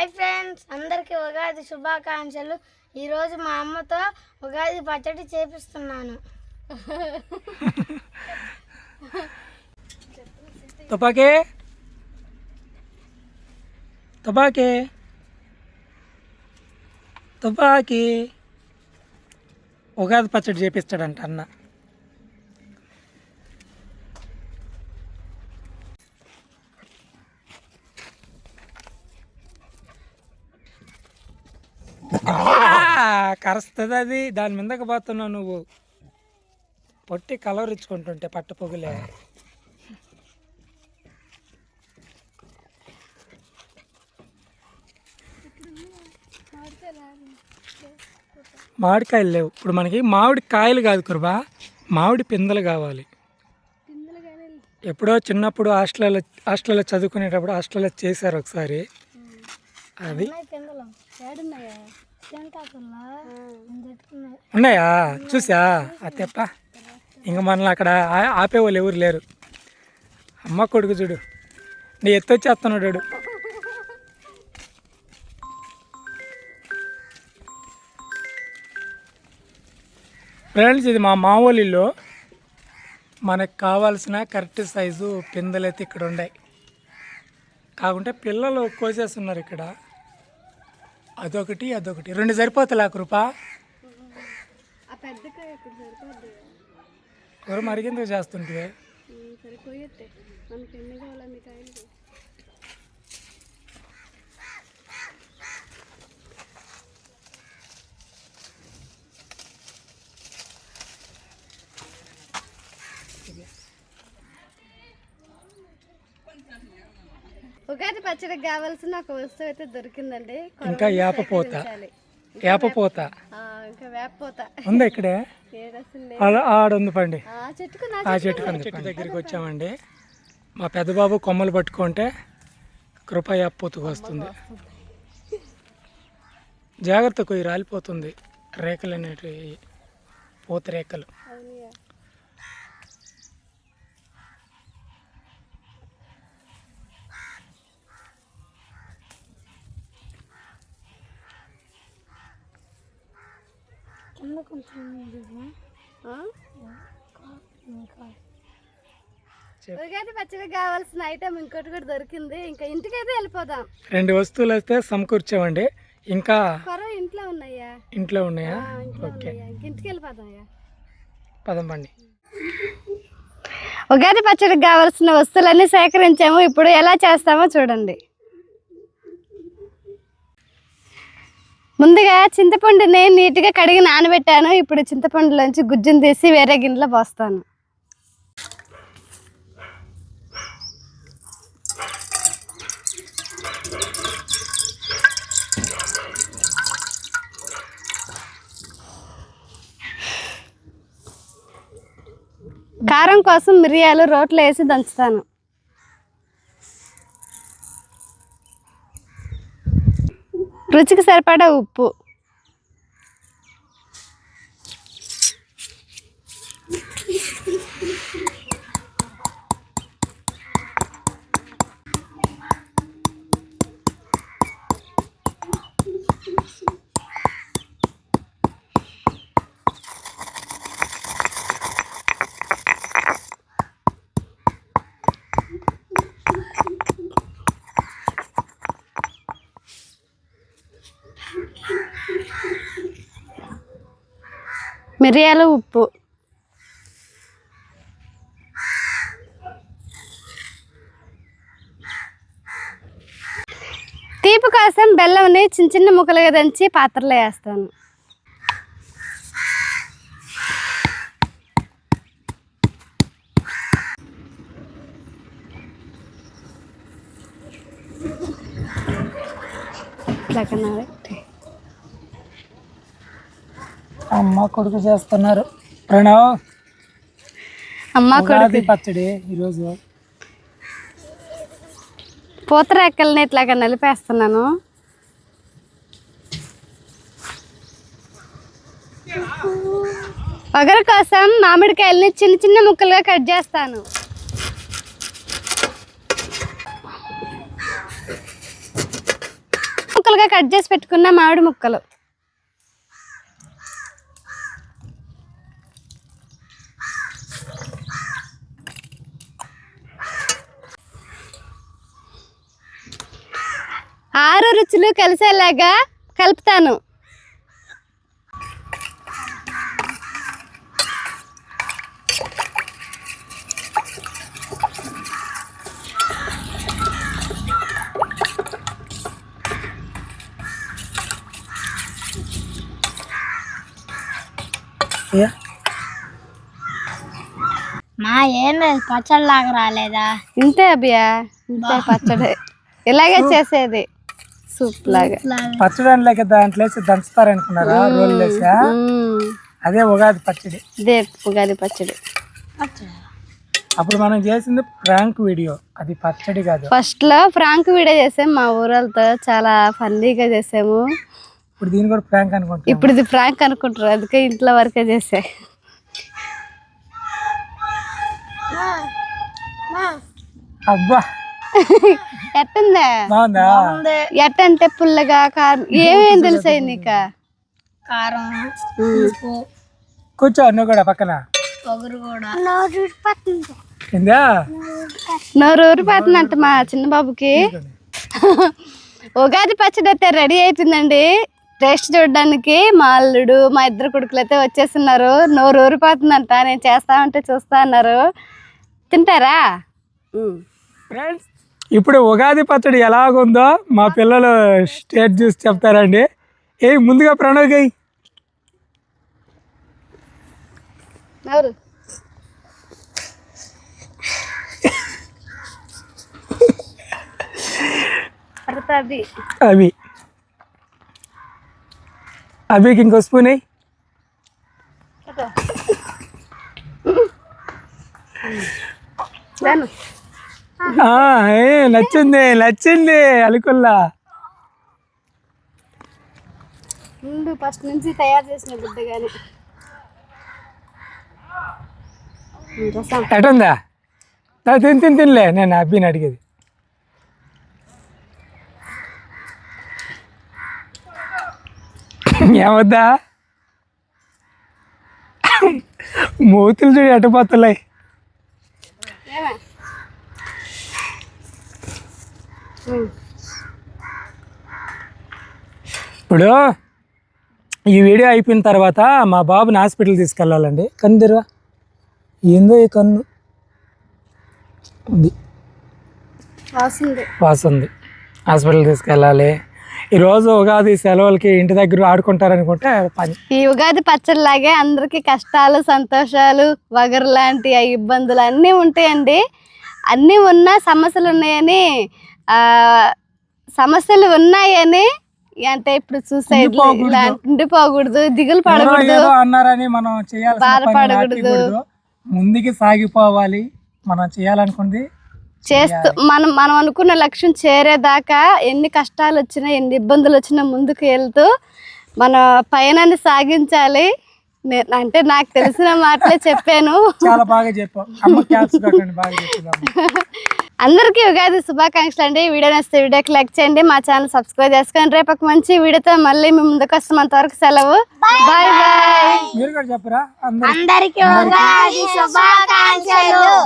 Hi friends, అందరికీ ఉగాది శుభాకాంక్షలు. ఈరోజు మా అమ్మతో ఉగాది పచ్చడి చేపిస్తున్నాను. తుపాకీ తుపాకీ తుపాకీ ఉగాది పచ్చడి చేపిస్తాడంట అన్న. కరుస్తుంది అది, దాని మీదకి పోతున్నావు నువ్వు. పొట్టి కలర్ ఇచ్చుకుంటుంటే పట్టు పొగులే. మామిడికాయలు లేవు ఇప్పుడు మనకి. మామిడి కాయలు కాదు కుర్బా, మామిడి పిందెలు కావాలి. ఎప్పుడో చిన్నప్పుడు హాస్టల్లో చదువుకునేటప్పుడు హాస్టల్లో చేశారు ఒకసారి. అది ఉన్నాయా చూసా అత్తప్ప. ఇంక మనల్ని అక్కడ ఆపేవాళ్ళు ఎవరు లేరు. అమ్మ కొడుకు చూడు, నీ ఎత్తొచ్చేస్తున్నాడు. ఫ్రెండ్స్, ఇది మా మామూలు ఇల్లు. మనకు కావాల్సిన కరెక్ట్ సైజు పిందెలు అయితే ఇక్కడ ఉన్నాయి. కాకుంటే పిల్లలు కోసేస్తున్నారు ఇక్కడ. అదొకటి అదొకటి, రెండు సరిపోతలే కృపా. ఎవరు మరిగిందుకు చేస్తుంటే ఉగాది పచ్చడికి కావాల్సిన ఒక వస్తువు అయితే దొరికిందండి. ఇంకా వేపపోత ఇంకా వేపపోత ఉందా ఇక్కడే? ఆడుంది పండి. ఆ చెట్టు దగ్గరికి వచ్చామండి. మా పెద్ద బాబు కొమ్మలు పట్టుకుంటే కృప వేపపోతకు వస్తుంది. జాగ్రత్త, కొయ్యి రాలిపోతుంది. రేఖలు అనేటివి, పూత రేఖలు. ఉగాది పచ్చడికి కావాల్సిన ఐటమ్ ఇంకోటి కూడా దొరికింది. ఇంకా ఇంటికైతే వెళ్ళిపోదాం. రెండు వస్తువులు అయితే సమకూర్చామండి. ఇంకా ఇంట్లో ఉన్నాయా? ఇంట్లో ఉన్నాయా? ఓకే, ఇంటికి వెళ్ళిపోదాం. పదం పండి. ఉగాది పచ్చడికి కావాల్సిన వస్తువులన్నీ సేకరించాము. ఇప్పుడు ఎలా చేస్తామో చూడండి. ముందుగా చింతపండుని నీట్గా కడిగి నానబెట్టాను. ఇప్పుడు చింతపండులోంచి గుజ్జును తీసి వేరే గిన్నెలో పోస్తాను. కారం కోసం మిరియాలు రోట్లో వేసి దంచుతాను. రుచికి సరిపడా ఉప్పు, మిరియాలు, ఉప్పు, తీపి కోసం బెల్లంని చిన్న చిన్న ముక్కలుగా దంచి పాత్రలో వేస్తాను. అమ్మ కొడుకు చేస్తున్నారు. ప్రణవ్, అమ్మ కొడుకు పచ్చడి ఈరోజు పూతరేకల్ని ఇట్లాగా నలిపేస్తున్నాను. వగరు కోసం మామిడికాయలని చిన్న చిన్న ముక్కలుగా కట్ చేస్తాను. ముక్కలుగా కట్ చేసి పెట్టుకున్న మామిడి ముక్కలు. ఆరు రుచులు కలిసేలాగా కలుపుతాను. మా ఏం లేదు, పచ్చడిలాగా రాలేదా? ఇంతే అభియా, ఇంతే పచ్చడి. ఇలాగే చేసేది సూప్ లాగా. పచ్చడి అనలేక దాంట్లో వేసి దంచుతారు అనుకున్నారా? రోళ్ళు వేసా? అదే ఉగాది పచ్చడి. ఇదే ఉగాది పచ్చడి. అప్పుడు మనం చేసింది ప్రాంక్ వీడియో, అది పచ్చడి కాదు. ఫస్ట్ లో ఫ్రాంక్ వీడియో చేసాము మా ఊరలతో, చాలా ఫన్నీగా చేసాము. ఇప్పుడు దీన్ని కూడా ప్రాంక్ అనుకుంటాం. ఇప్పుడు ఇది ఫ్రాంక్ అనుకుంటారు, అందుకే ఇంట్లో వరకే చేసా. అబ్బా ఎట్టుందా? బాగుందా? ఎట్టంటే పుల్లగా కారం ఏమేం తెలుసాయి నీకు? కారం, ఉప్పు, కూర్చో నువ్వు కూడా పక్కన. పొగరు కూడా. ఏందా నోరు ఊరిపోతుందంట మా చిన్న బాబుకి. ఉగాది పచ్చడి అయితే రెడీ అవుతుందండి. టేస్ట్ చూడడానికి మా అల్లుడు, మా ఇద్దరు కొడుకులు అయితే వచ్చేస్తున్నారు. నోరు ఊరిపోతుందంట, నేను చేస్తామంటే చూస్తా అన్నారు. తింటారా? ఫ్రెండ్స్, ఇప్పుడు ఉగాది పచ్చడి ఎలాగుందో మా పిల్లలు స్టేట్ చూసి చెప్తారండి. ముందుగా ప్రణవ్ గై. ఎవరు? అవి అభికి ఇంకో స్పూన్ అయ్యి. నచ్చింది నచ్చింది అలికుల్లా. ముందు ఫస్ట్ నుంచి తయారు చేసిన బిడ్డ కానీ ఎటుందా? తినలే, నేను అబ్బిని అడిగేది. ఏమొద్దా? మూతులు చూడు ఎట్టపోతున్నాయి. ఇప్పుడు ఈ వీడియో అయిపోయిన తర్వాత మా బాబుని హాస్పిటల్ తీసుకెళ్ళాలండి. కన్ను తెరువా, ఏందో ఈ కన్ను ఉంది, వాస్తుంది. హాస్పిటల్ తీసుకెళ్ళాలి. ఈరోజు ఉగాది సెలవులకి ఇంటి దగ్గర ఆడుకుంటారనుకుంటే పని. ఈ ఉగాది పచ్చడిలాగే అందరికీ కష్టాలు, సంతోషాలు, వగరు లాంటి ఇబ్బందులు అన్నీ ఉంటాయండి. అన్నీ ఉన్నా సమస్యలు ఉన్నాయని, సమస్యలు ఉన్నాయని అంటే ఇప్పుడు సూసైడ్ ఉండిపోకూడదు, దిగులు పడకూడదు, అన్నారని మనం చేయాలి, బాధపడకూడదు, ముందుకి సాగిపోవాలి. మనం చేయాలనుకుంది చేస్తూ మనం అనుకున్న లక్ష్యం చేరేదాకా ఎన్ని కష్టాలు వచ్చినా, ఎన్ని ఇబ్బందులు వచ్చినా ముందుకు వెళ్తూ మన పయనాన్ని సాగించాలి. అంటే నాకు తెలిసిన మాటలే చెప్పాను. చాలా బాగా చెప్పావు. అందరికీ ఉగాది శుభాకాంక్షలు అండి. వీడియో నచ్చితే వీడియోకి లైక్ చేయండి, మా ఛానల్ సబ్స్క్రైబ్ చేసుకోండి. రేపు ఒక మంచి వీడియోతో మళ్ళీ మేము ముందుకు వస్తాం. అంతవరకు సెలవు, బాయ్ బాయ్. మీరు కూడా చెప్పరా? అందరికీ ఉగాది శుభాకాంక్షలు.